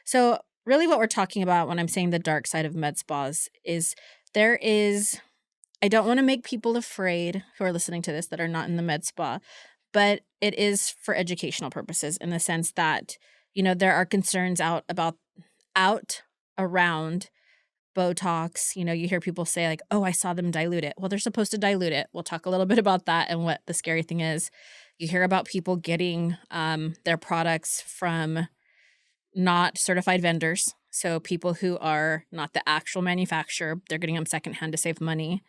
So really what we're talking about when I'm saying the dark side of med spas is I don't want to make people afraid who are listening to this that are not in the med spa, but it is for educational purposes in the sense that, there are concerns out around Botox. You hear people say like, oh, I saw them dilute it. Well, they're supposed to dilute it. We'll talk a little bit about that and what the scary thing is. You hear about people getting their products from not certified vendors. So people who are not the actual manufacturer, they're getting them secondhand to save money.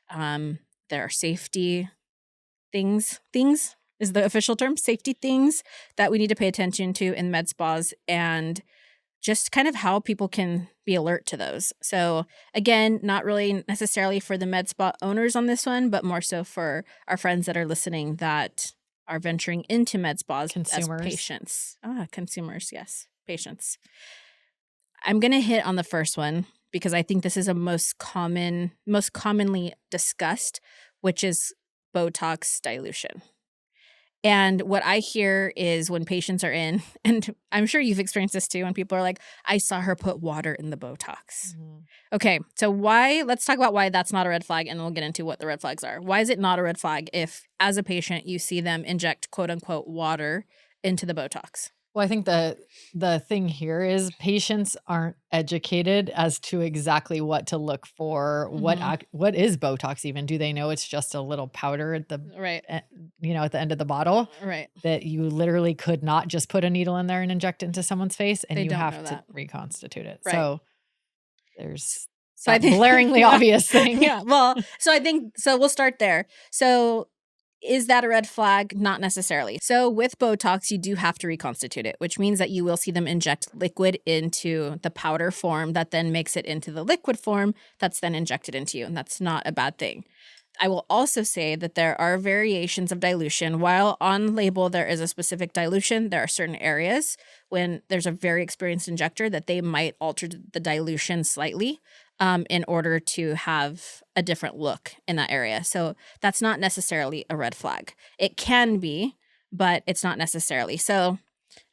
There are safety things is the official term, safety things that we need to pay attention to in med spas, and just kind of how people can be alert to those. So again, not really necessarily for the med spa owners on this one, but more so for our friends that are listening that are venturing into med spas as patients. Consumers, yes, patients. I'm going to hit on the first one because I think this is a most commonly discussed, which is Botox dilution. And what I hear is when patients are in, and I'm sure you've experienced this too, when people are like, I saw her put water in the Botox. Mm-hmm. Okay, so let's talk about why that's not a red flag, and we'll get into what the red flags are. Why is it not a red flag if, as a patient, you see them inject quote unquote water into the Botox? Well, I think the thing here is patients aren't educated as to exactly what to look for. Mm-hmm. What is Botox even? Do they know it's just a little powder at the at the end of the bottle? Right. That you literally could not just put a needle in there and inject into someone's face, and you have to reconstitute it. Right. So there's I think blaringly obvious thing. Yeah. Well, so we'll start there. So is that a red flag? Not necessarily. So with Botox, you do have to reconstitute it, which means that you will see them inject liquid into the powder form that then makes it into the liquid form that's then injected into you. And that's not a bad thing. I will also say that there are variations of dilution. While on label there is a specific dilution, there are certain areas when there's a very experienced injector that they might alter the dilution slightly in order to have a different look in that area. So that's not necessarily a red flag. It can be, but it's not necessarily. So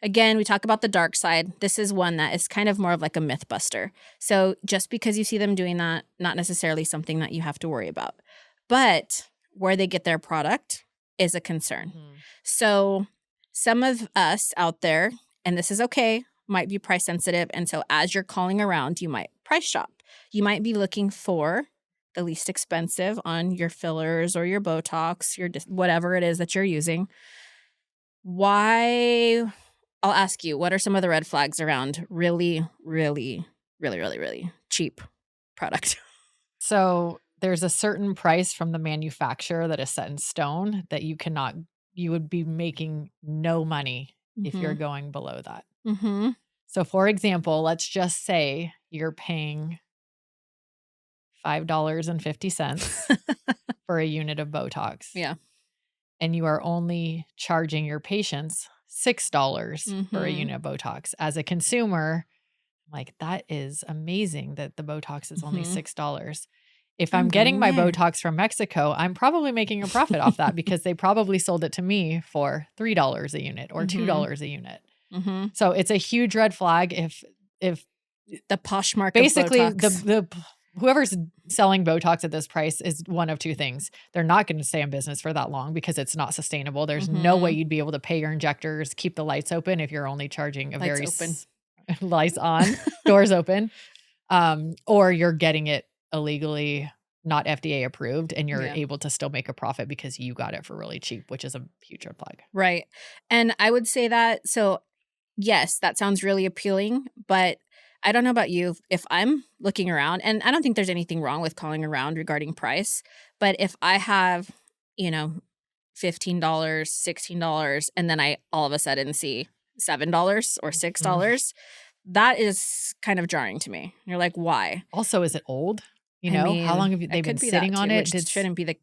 again, we talk about the dark side. This is one that is kind of more of like a myth buster. So just because you see them doing that, not necessarily something that you have to worry about. But where they get their product is a concern. Mm-hmm. So some of us out there, and this is okay, might be price sensitive. And so as you're calling around, you might price shop. You might be looking for the least expensive on your fillers or your Botox, your whatever it is that you're using. I'll ask you, what are some of the red flags around really, really, really, really, really cheap product? So there's a certain price from the manufacturer that is set in stone that you would be making no money if you're going below that. Mm-hmm. So for example, let's just say you're paying $5.50 for a unit of Botox. Yeah. And you are only charging your patients $6 for a unit of Botox. As a consumer, I'm like, that is amazing that the Botox is only $6. If I'm getting my Botox from Mexico, I'm probably making a profit off that because they probably sold it to me for $3 a unit or $2 a unit. Mm-hmm. So it's a huge red flag if the Poshmark basically of Botox. the whoever's selling Botox at this price is one of two things. They're not going to stay in business for that long because it's not sustainable. There's no way you'd be able to pay your injectors, keep the lights open if you're only charging lights on, doors open, or you're getting it illegally, not FDA approved, and you're able to still make a profit because you got it for really cheap, which is a huge red flag. Right. And I would say that, so yes, that sounds really appealing, but I don't know about you. If I'm looking around, and I don't think there's anything wrong with calling around regarding price, but if I have, $15, $16, and then I all of a sudden see $7 or $6, that is kind of jarring to me. You're like, why? Also, is it old? How long have they been sitting on it? It shouldn't be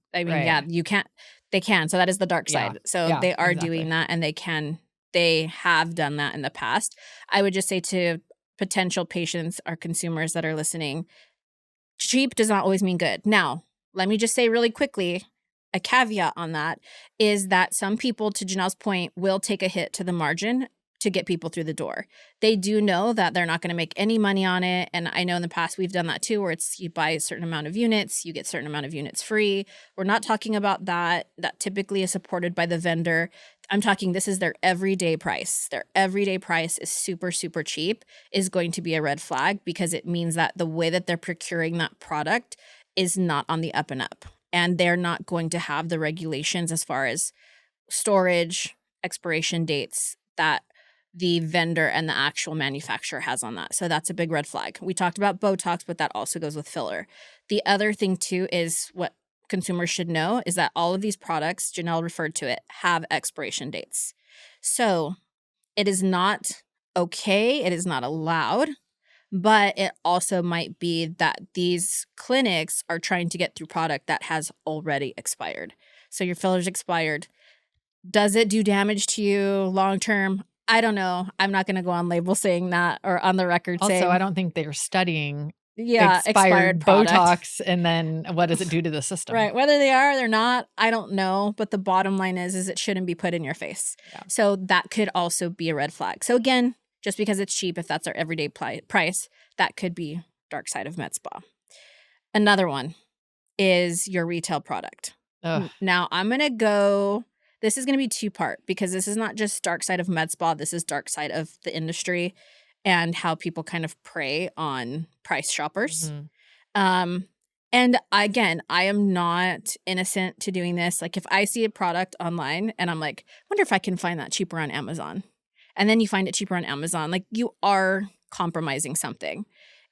you can't, they can. So that is the dark side. So they are doing that, and they have done that in the past. I would just say to potential patients or consumers that are listening, cheap does not always mean good. Now, let me just say really quickly, a caveat on that is that some people, to Janelle's point, will take a hit to the margin to get people through the door. They do know that they're not going to make any money on it. And I know in the past we've done that too, where it's you buy a certain amount of units, you get a certain amount of units free. We're not talking about that. That typically is supported by the vendor. I'm talking this is their everyday price. Their everyday price is super, super cheap, is going to be a red flag because it means that the way that they're procuring that product is not on the up and up. And they're not going to have the regulations as far as storage, expiration dates that the vendor and the actual manufacturer has on that. So that's a big red flag. We talked about Botox, but that also goes with filler. The other thing too is what consumers should know is that all of these products, Janelle referred to it, have expiration dates. So it is not okay, it is not allowed, but it also might be that these clinics are trying to get through product that has already expired. So your filler's expired. Does it do damage to you long term? I don't know. I'm not going to go on label saying that or on the record saying. Also, I don't think they're studying expired product. Botox and then what does it do to the system? Right. Whether they are or they're not, I don't know. But the bottom line is it shouldn't be put in your face. Yeah. So that could also be a red flag. So again, just because it's cheap, if that's our everyday price, that could be dark side of med spa. Another one is your retail product. Ugh. Now I'm going to go... This is going to be two-part because this is not just dark side of med spa. This is dark side of the industry and how people kind of prey on price shoppers. Mm-hmm. And again, I am not innocent to doing this. Like if I see a product online and I'm like, wonder if I can find that cheaper on Amazon. And then you find it cheaper on Amazon, like you are compromising something.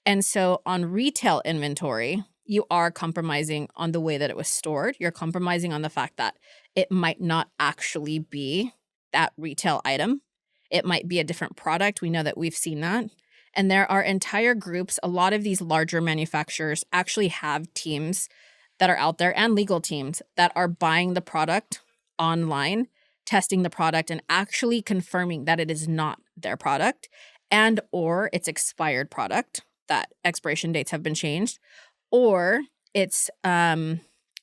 And so on retail inventory, you are compromising on the way that it was stored. You're compromising on the fact that it might not actually be that retail item. It might be a different product. We know that we've seen that. And there are entire groups. A lot of these larger manufacturers actually have teams that are out there and legal teams that are buying the product online, testing the product and actually confirming that it is not their product and or it's expired product, that expiration dates have been changed, or it's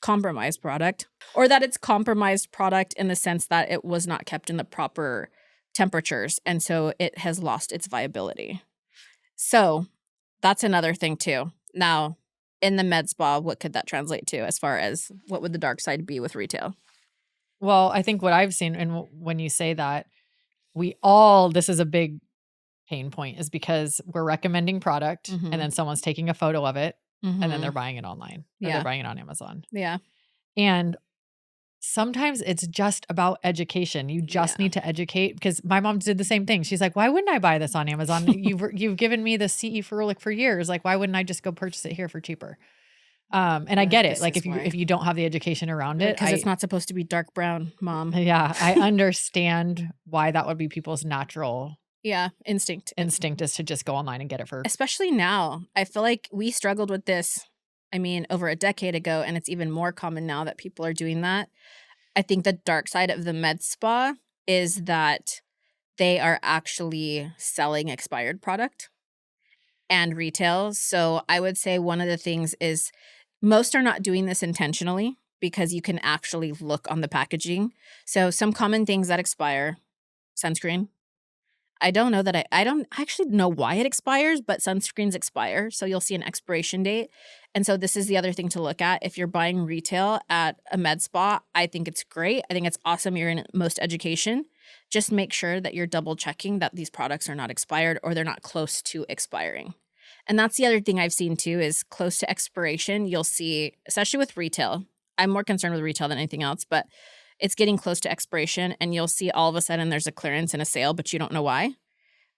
compromised product, or that it's compromised product in the sense that it was not kept in the proper temperatures, and so it has lost its viability. So that's another thing too. Now, in the med spa, what could that translate to as far as what would the dark side be with retail? Well, I think what I've seen, and when you say that, this is a big pain point, is because we're recommending product and then someone's taking a photo of it and then they're buying it online. Or they're buying it on Amazon. Yeah. And sometimes it's just about education. You just need to educate, because my mom did the same thing. She's like, why wouldn't I buy this on Amazon? You've given me the CE ferulic for years. Like, why wouldn't I just go purchase it here for cheaper? And I get it. Like if you don't have the education around it. Because it's not supposed to be dark brown, Mom. Yeah. I understand why that would be people's natural instinct is to just go online and get it for. Especially now. I feel like we struggled with this, over a decade ago, and it's even more common now that people are doing that. I think the dark side of the med spa is that they are actually selling expired product and retail. So I would say one of the things is most are not doing this intentionally because you can actually look on the packaging. So some common things that expire: sunscreen. I don't know that I don't actually know why it expires, but sunscreens expire. So you'll see an expiration date. And so this is the other thing to look at. If you're buying retail at a med spa, I think it's great. I think it's awesome. You're in most education. Just make sure that you're double checking that these products are not expired or they're not close to expiring. And that's the other thing I've seen too, is close to expiration. You'll see, especially with retail. I'm more concerned with retail than anything else, but it's getting close to expiration and you'll see all of a sudden there's a clearance and a sale, but you don't know why.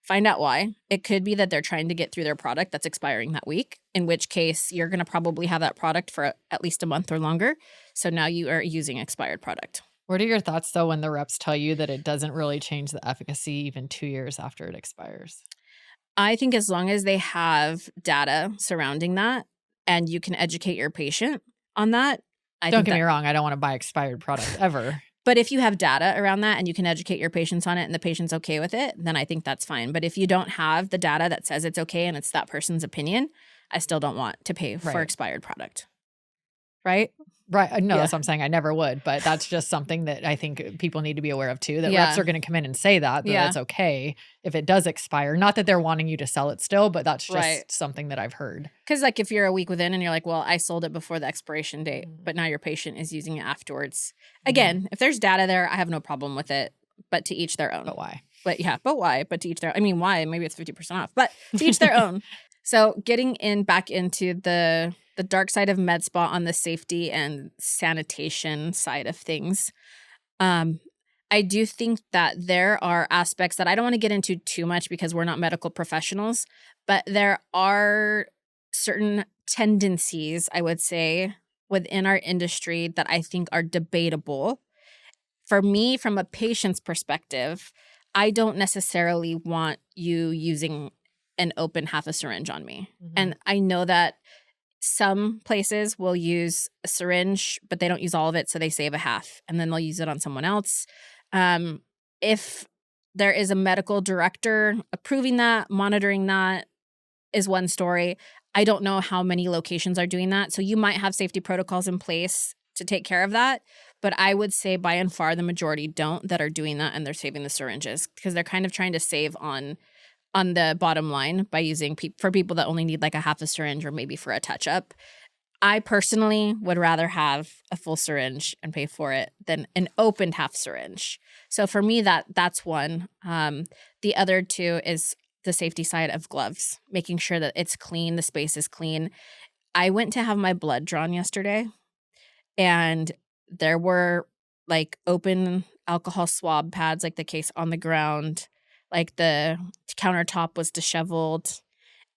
Find out why. It could be that they're trying to get through their product that's expiring that week, in which case you're going to probably have that product for at least a month or longer. So now you are using expired product. What are your thoughts though when the reps tell you that it doesn't really change the efficacy even 2 years after it expires? I think as long as they have data surrounding that and you can educate your patient on that. Don't get me wrong. I don't want to buy expired product ever. But if you have data around that and you can educate your patients on it and the patient's okay with it, then I think that's fine. But if you don't have the data that says it's okay and it's that person's opinion, I still don't want to pay for expired product. Right? Right. No, Yeah. that's what I'm saying. I never would, but that's just something that I think people need to be aware of too, that Yeah. reps are going to come in and say that Yeah. it's okay if it does expire. Not that they're wanting you to sell it still, but that's just Right. something that I've heard. Because like if you're a week within and you're like, well, I sold it before the expiration date, but now your patient is using it afterwards. Again, if there's data there, I have no problem with it, but to each their own. But why? But yeah, but why? But to each their, I mean, why? Maybe it's 50% off, but to each their own. So getting back into the dark side of med spa on the safety and sanitation side of things. I do think that there are aspects that I don't want to get into too much because we're not medical professionals, but there are certain tendencies, I would say, within our industry that I think are debatable. For me, from a patient's perspective, I don't necessarily want you using an open half a syringe on me. And I know that some places will use a syringe, but they don't use all of it, so they save a half, and then they'll use it on someone else. If there is a medical director approving that, monitoring that is one story. I don't know how many locations are doing that, so you might have safety protocols in place to take care of that, but I would say by and far the majority don't that are doing that, and they're saving the syringes because they're kind of trying to save on the bottom line by using for people that only need like a half a syringe or maybe for a touch-up. I personally would rather have a full syringe and pay for it than an opened half syringe. So for me, that's one. The other two is the safety side of gloves, making sure that it's clean, the space is clean. I went to have my blood drawn yesterday, and there were like open alcohol swab pads, like the case on the ground, like the countertop was disheveled.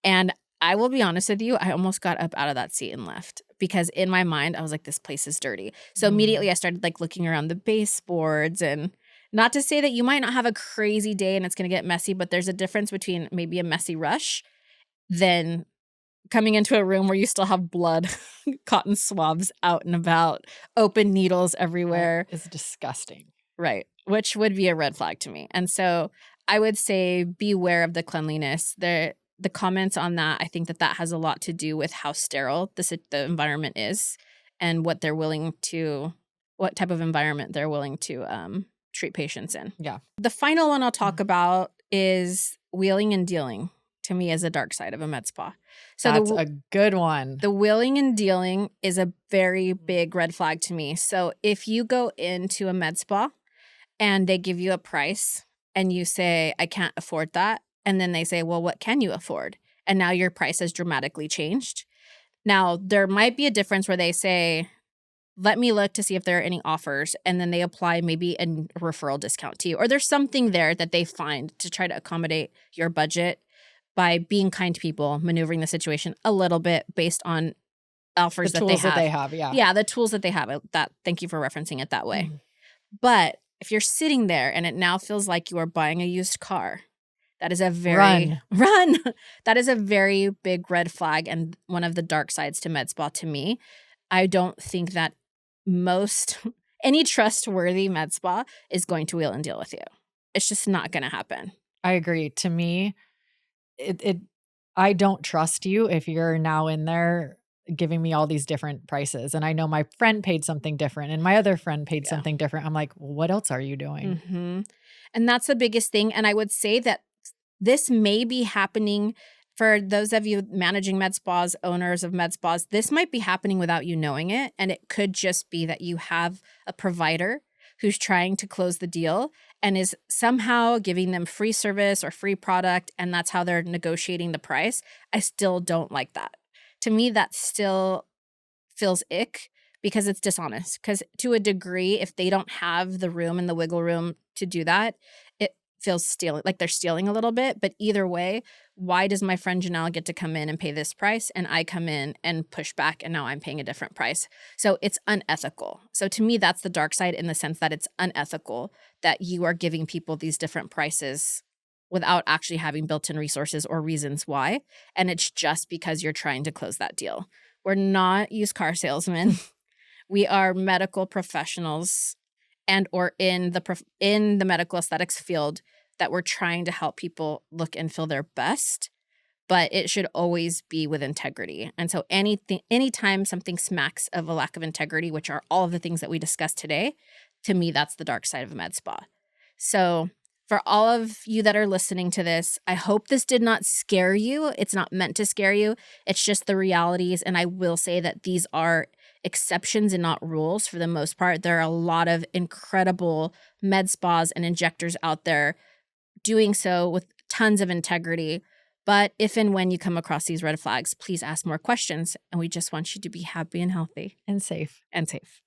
And I will be honest with you, I almost got up out of that seat and left because in my mind, I was like, this place is dirty. So immediately I started like looking around the baseboards, and not to say that you might not have a crazy day and it's going to get messy, but there's a difference between maybe a messy rush than coming into a room where you still have blood, cotton swabs out and about, open needles everywhere. It's disgusting. Right. Which would be a red flag to me. And so I would say beware of the cleanliness. The comments on that, I think that has a lot to do with how sterile the environment is and what type of environment they're willing to treat patients in. Yeah. The final one I'll talk about is wheeling and dealing. To me, is a dark side of a med spa. So that's a good one. The wheeling and dealing is a very big red flag to me. So if you go into a med spa and they give you a price and you say, I can't afford that, and then they say, well, what can you afford? And now your price has dramatically changed. Now, there might be a difference where they say, let me look to see if there are any offers, and then they apply maybe a referral discount to you. Or there's something there that they find to try to accommodate your budget by being kind to people, maneuvering the situation a little bit based on offers that they have. Yeah. Yeah, the tools that they have. Thank you for referencing it that way. But if you're sitting there and it now feels like you are buying a used car, that is a very run. That is a very big red flag and one of the dark sides to med spa to me. I don't think that any trustworthy med spa is going to wheel and deal with you. It's just not going to happen. I agree. To me, I don't trust you if you're now in there giving me all these different prices. And I know my friend paid something different and my other friend paid something different. I'm like, well, what else are you doing? And that's the biggest thing. And I would say that this may be happening for those of you managing med spas, owners of med spas. This might be happening without you knowing it. And it could just be that you have a provider who's trying to close the deal and is somehow giving them free service or free product, and that's how they're negotiating the price. I still don't like that. To me, that still feels ick because it's dishonest. Because to a degree, if they don't have the room and the wiggle room to do that, it feels like they're stealing a little bit. But either way, why does my friend Janelle get to come in and pay this price and I come in and push back and now I'm paying a different price? So it's unethical. So to me, that's the dark side in the sense that it's unethical that you are giving people these different prices without actually having built-in resources or reasons why. And it's just because you're trying to close that deal. We're not used car salesmen. We are medical professionals and or in the medical aesthetics field that we're trying to help people look and feel their best. but it should always be with integrity. And so anytime something smacks of a lack of integrity, which are all of the things that we discussed today, to me, that's the dark side of a med spa. So for all of you that are listening to this, I hope this did not scare you. It's not meant to scare you. It's just the realities. And I will say that these are exceptions and not rules for the most part. There are a lot of incredible med spas and injectors out there doing so with tons of integrity. But if and when you come across these red flags, please ask more questions. And we just want you to be happy and healthy and safe. and safe.